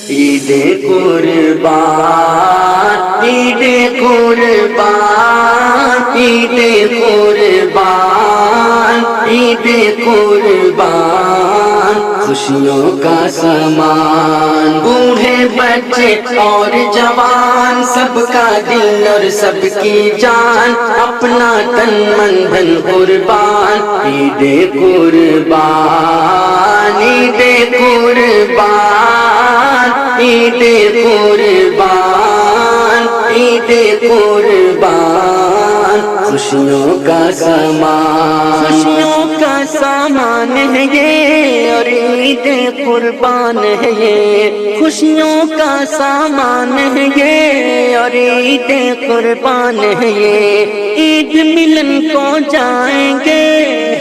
عید قربان، عید قربان، عید قربان، عید قربان، خوشیوں کا سامان، بوڑھے بچے اور جوان، سب کا دل اور سب کی جان، اپنا تن من دھن قربان، عید قربان، عید قربان، عید قربان، عید قربان، خوشیوں کا سامان، خوشیوں کا سامان ہے یہ، اور عید قربان ہے یہ، خوشیوں کا سامان ہے یہ، اور عید قربان ہے یہ، عید ملن کو جائیں گے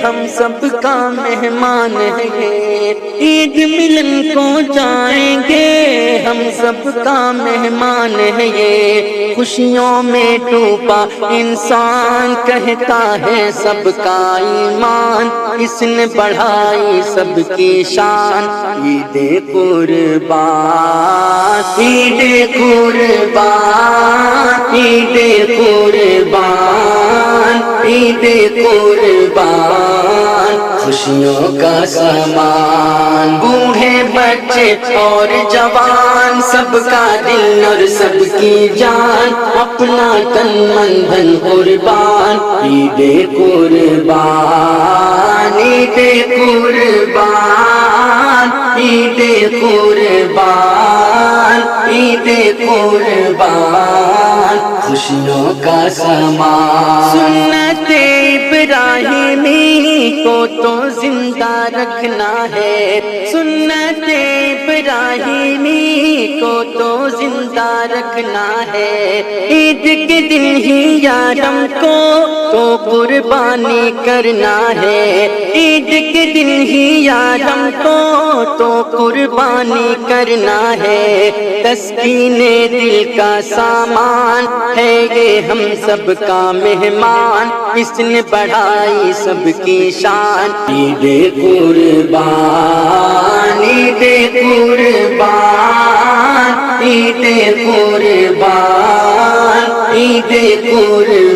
ہم سب کا مہمان ہے یہ، عید ملن کو جائیں گے ہم سب کا مہمان ہے یہ، خوشیوں میں ڈوبا انسان کہتا ہے سب کا ایمان، اس نے بڑھائی سب کی شان، عید قربان، عید قربان، عید قربان، عید قربان، خوشیوں کا سامان، بوڑھے بچے اور جوان، سب کا دل اور سب کی جان، اپنا تن من دھن قربان، عید قربان، عید قربان، عید قربان، عید قربان، خوشیوں کا سامان، سنت ابراہیمی کو تو زندہ رکھنا ہے، سنت ابراہیمی کو تو زندہ رکھنا ہے، عید کے دن ہی یارم کو تو قربانی کرنا ہے، عید کے دن ہی یارم کو تو قربانی کرنا ہے، تسکین دل کا سامان ہے یہ ہم سب کا مہمان، اس نے بڑھائی سب کی شان، عید قربان، عید قربان، عید قربان، عید قربان،